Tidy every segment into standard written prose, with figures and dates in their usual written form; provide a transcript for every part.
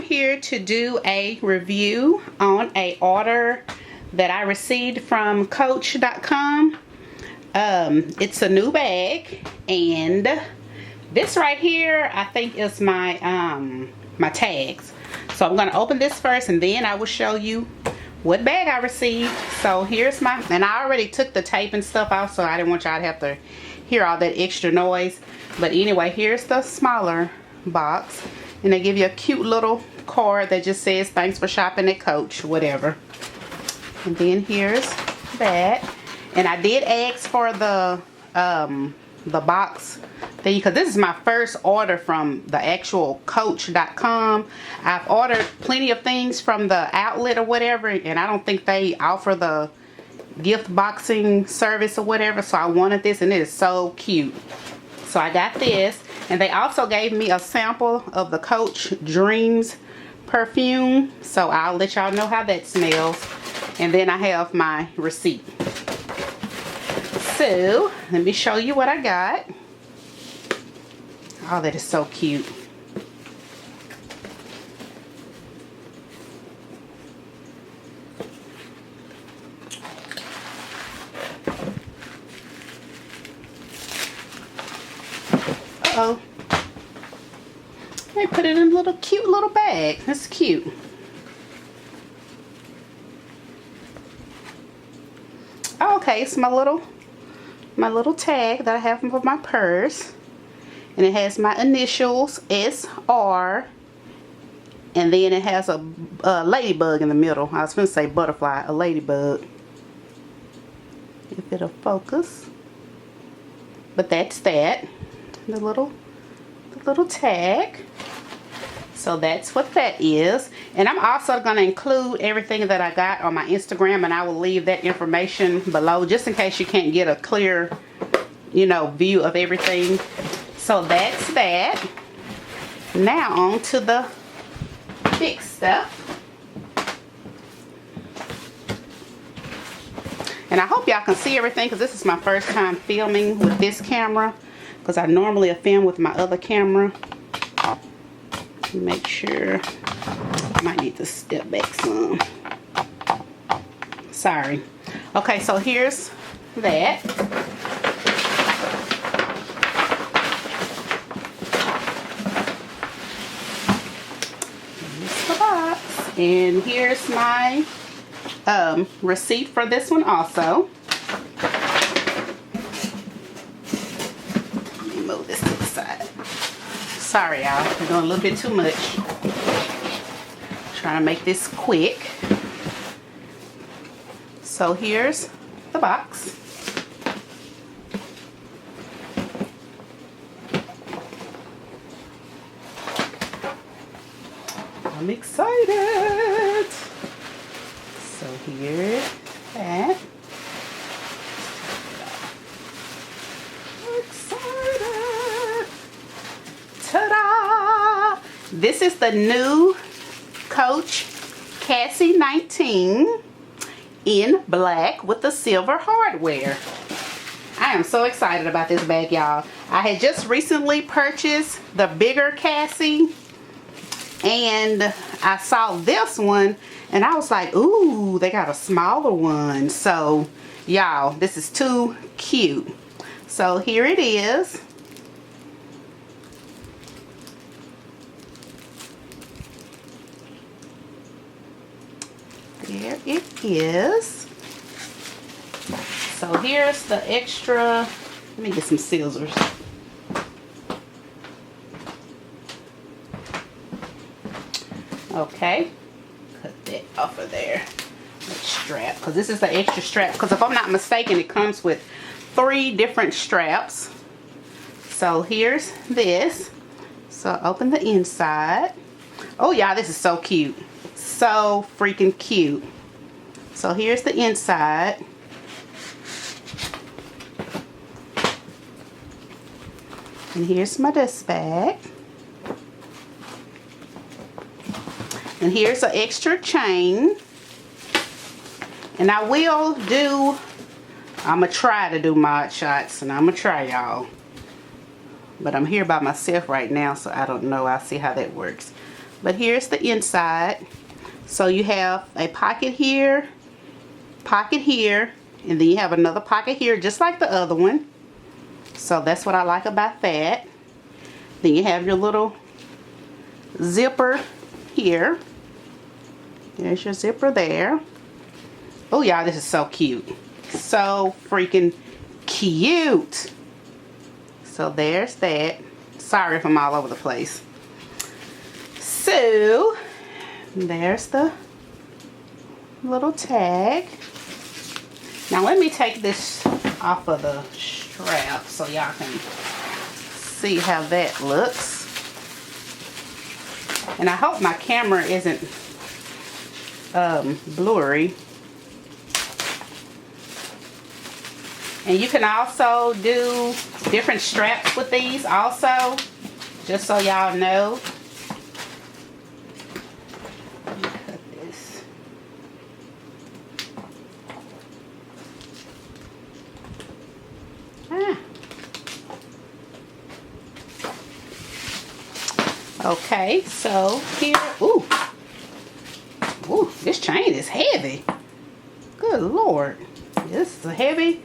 here to do a review on a order that I received from COACH.com. It's a new bag, and this right here I think is my my tags. So I'm going to open this first, and then I will show you what bag I received. So here's my, and I already took the tape and stuff off, so I didn't want y'all to have to hear all that extra noise. But anyway, here's the smaller box, and they give you a cute little card that just says thanks for shopping at Coach, whatever. And then here's that, and I did ask for the box thing, because this is my first order from the actual Coach.com. I've ordered plenty of things from the outlet or whatever, and I don't think they offer the gift boxing service or whatever, so I wanted this, and it is so cute. So I got this, and they also gave me a sample of the Coach Dreams perfume, so I'll let y'all know how that smells. And then I have my receipt. So let me show you what I got. Oh, that is so cute. Uh-oh. They put it in a little cute little bag. That's cute. Oh, okay, it's my little tag that I have for my purse. And it has my initials, SR. And then it has a ladybug in the middle. I was going to say butterfly, a ladybug. If it'll focus. But that's that. The little tag. So that's what that is. And I'm also going to include everything that I got on my Instagram, and I will leave that information below just in case you can't get a clear, you know, view of everything. So that's that. Now on to the big stuff. And I hope y'all can see everything, because this is my first time filming with this camera, because I normally film with my other camera. Make sure, I might need to step back some. Sorry. Okay, so here's that. Here's the box. And here's my receipt for this one also. Let me move this to the side. Sorry, y'all. I'm doing a little bit too much. Trying to make this quick. So here's the box. I'm excited. So here's that. Excited. Ta-da! This is the new COACH Cassie 19 in black with the silver hardware. I am so excited about this bag, y'all. I had just recently purchased the bigger Cassie, and I saw this one, and I was like, ooh, they got a smaller one. So, y'all, this is too cute. So here it is. There it is. So here's the extra. Let me get some scissors. Okay, cut that off of there. That strap, because this is the extra strap. Because if I'm not mistaken, it comes with 3 different straps. So here's this. So open the inside. Oh, y'all, this is so cute. So freaking cute. So here's the inside. And here's my dust bag. And here's an extra chain. And I will do, I'm going to try to do mod shots, and I'm going to try, y'all. But I'm here by myself right now, so I don't know. I'll see how that works. but here's the inside. So you have a pocket here, and then you have another pocket here just like the other one. So that's what I like about that. Then you have your little zipper here. There's your zipper there. Oh y'all, this is so cute. So freaking cute. So there's that. Sorry if I'm all over the place. So there's the little tag. Now let me take this off of the strap so y'all can see how that looks. And I hope my camera isn't blurry. And you can also do different straps with these also, just so y'all know. Cut this. Okay, so here, ooh, this chain is heavy. Good Lord, this is a heavy,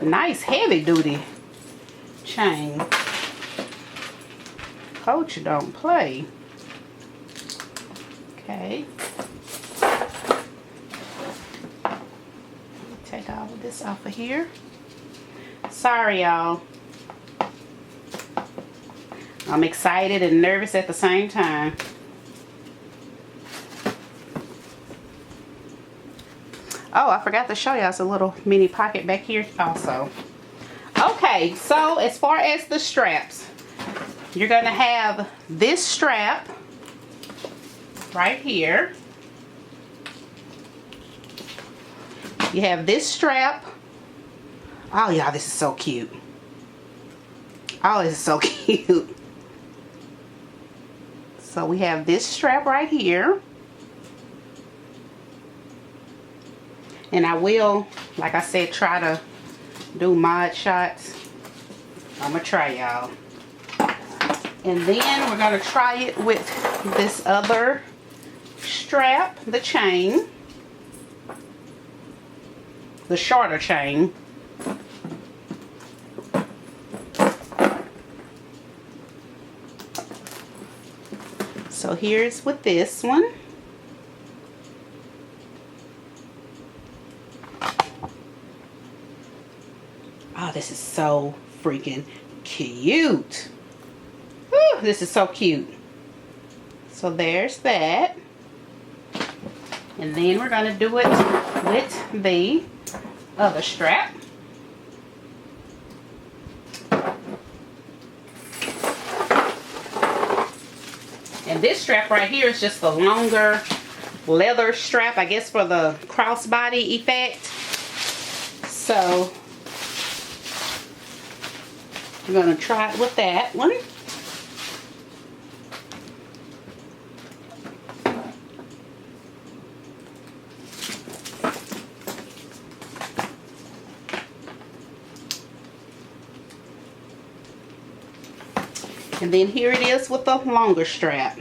nice heavy duty chain. Coach don't play. Okay. Take all of this off of here. Sorry y'all. I'm excited and nervous at the same time. Oh, I forgot to show y'all, it's a little mini pocket back here also. Okay, so as far as the straps, you're gonna have this strap right here. You have this strap. Oh y'all, this is so cute. Oh, this is so cute. So we have this strap right here. And I will, like I said, try to do mod shots. I'm gonna try y'all. And then we're gonna try it with this other strap, the chain. The shorter chain. So here's with this one. Oh, this is so freaking cute. Whew, this is so cute. So there's that. And then we're going to do it with the other strap. And this strap right here is just the longer leather strap, I guess, for the crossbody effect. So I'm going to try it with that one. And then here it is with the longer strap.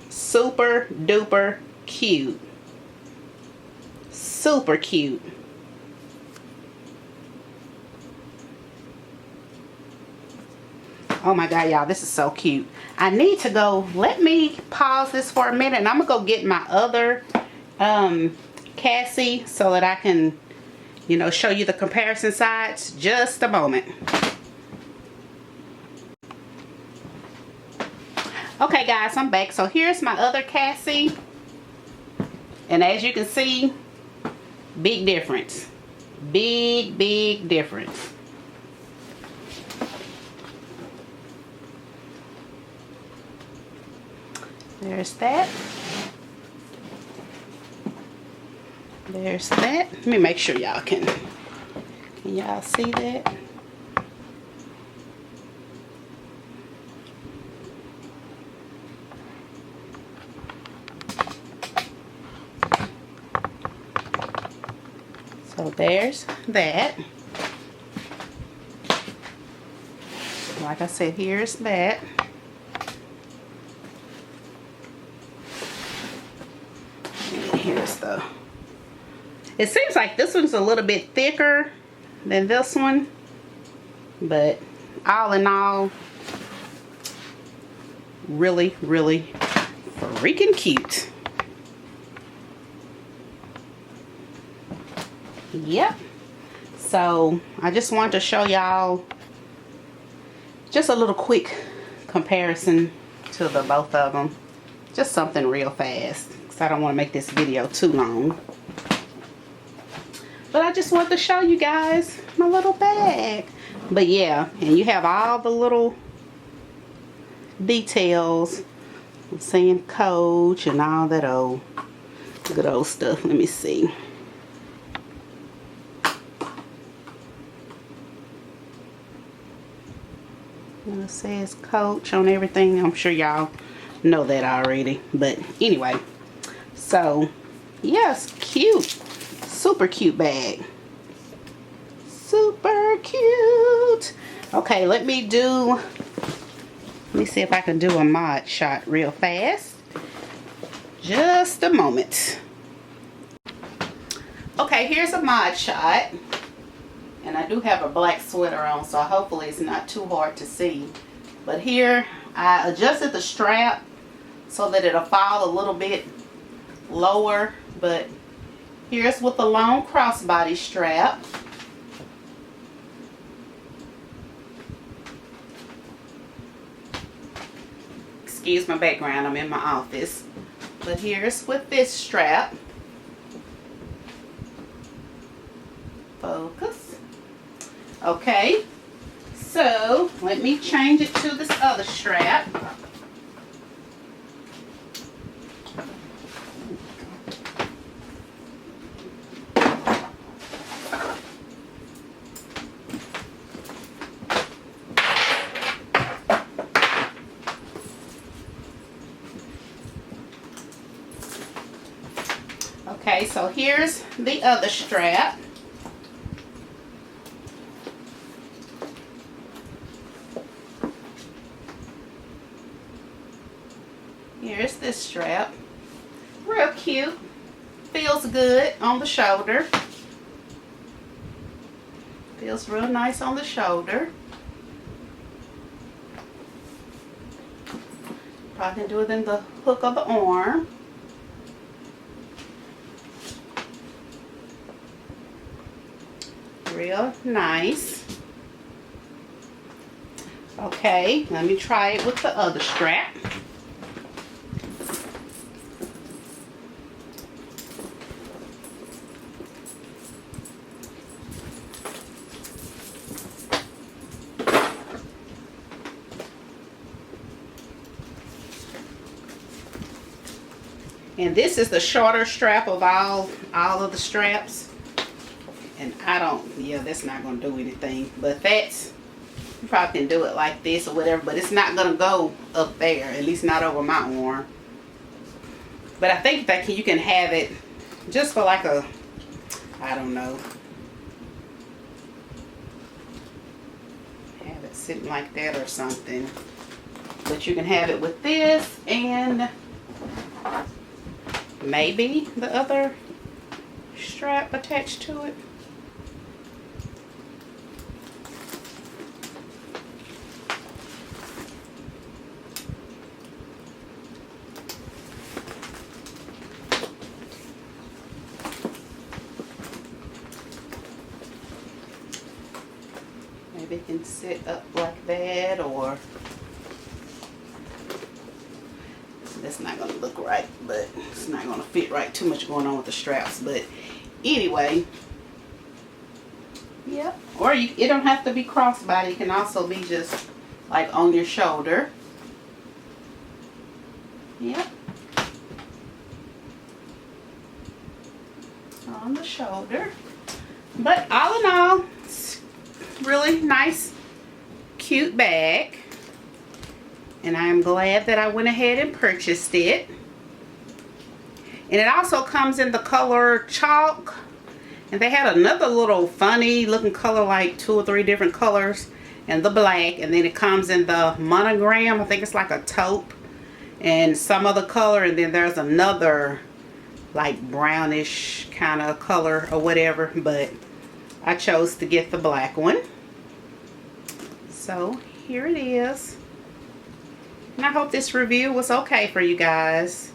Super duper cute. Super cute. Oh my God, y'all, this is so cute. I need to go, let me pause this for a minute and I'm gonna go get my other Cassie so that I can, you know, show you the comparison sides. Just a moment. Okay guys, I'm back. So here's my other Cassie. And as you can see, big difference. Big difference. There's that. There's that. Let me make sure y'all can y'all see that? So there's that. Like I said, here's that. here's the, it seems like this one's a little bit thicker than this one, but all in all, really, really freaking cute. Yep. So I just wanted to show y'all just a little quick comparison to the both of them. Just something real fast, because I don't want to make this video too long. But I just wanted to show you guys my little bag. But yeah, and you have all the little details. I'm saying Coach and all that old good old stuff. Let me see. It says Coach on everything. I'm sure y'all know that already. But anyway, so yes, cute. Super cute bag. Super cute. Okay, let me see if I can do a mod shot real fast. Just a moment. Okay, here's a mod shot. And I do have a black sweater on, so hopefully it's not too hard to see. But here, I adjusted the strap so that it'll fall a little bit lower. But here's with the long crossbody strap. Excuse my background, I'm in my office. But here's with this strap. Focus. Okay, so let me change it to this other strap. Okay, so here's the other strap. Here's this strap. Real cute. Feels good on the shoulder. Feels real nice on the shoulder. Probably can do it in the hook of the arm. Real nice. Okay, let me try it with the other strap. And this is the shorter strap of all of the straps. And yeah, that's not going to do anything. But that's, you probably can do it like this or whatever. But it's not going to go up there. At least not over my arm. But I think that you can have it just for like a, I don't know. Have it sitting like that or something. But you can have it with this and maybe the other strap attached to it. Maybe it can sit up like that, or that's not going to look right, but it's not going to fit right. Too much going on with the straps. But anyway, yeah. Or it don't have to be crossbody. It can also be just like on your shoulder. Yep. On the shoulder. But all in all, it's really nice, cute bag. And I am glad that I went ahead and purchased it. And it also comes in the color chalk. And they had another little funny looking color, like 2 or 3 different colors. And the black. And then it comes in the monogram. I think it's like a taupe. And some other color. And then there's another like brownish kind of color or whatever, but I chose to get the black one. So here it is. And I hope this review was okay for you guys.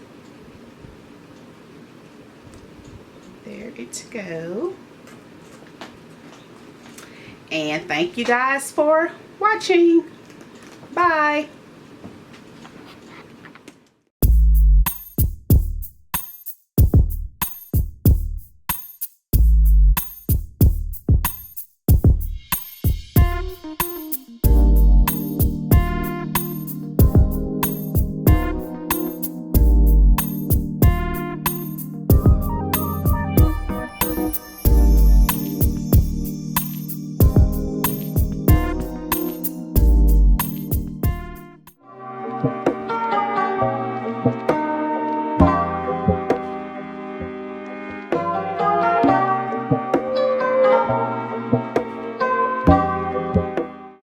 There it's go. And thank you guys for watching. Bye.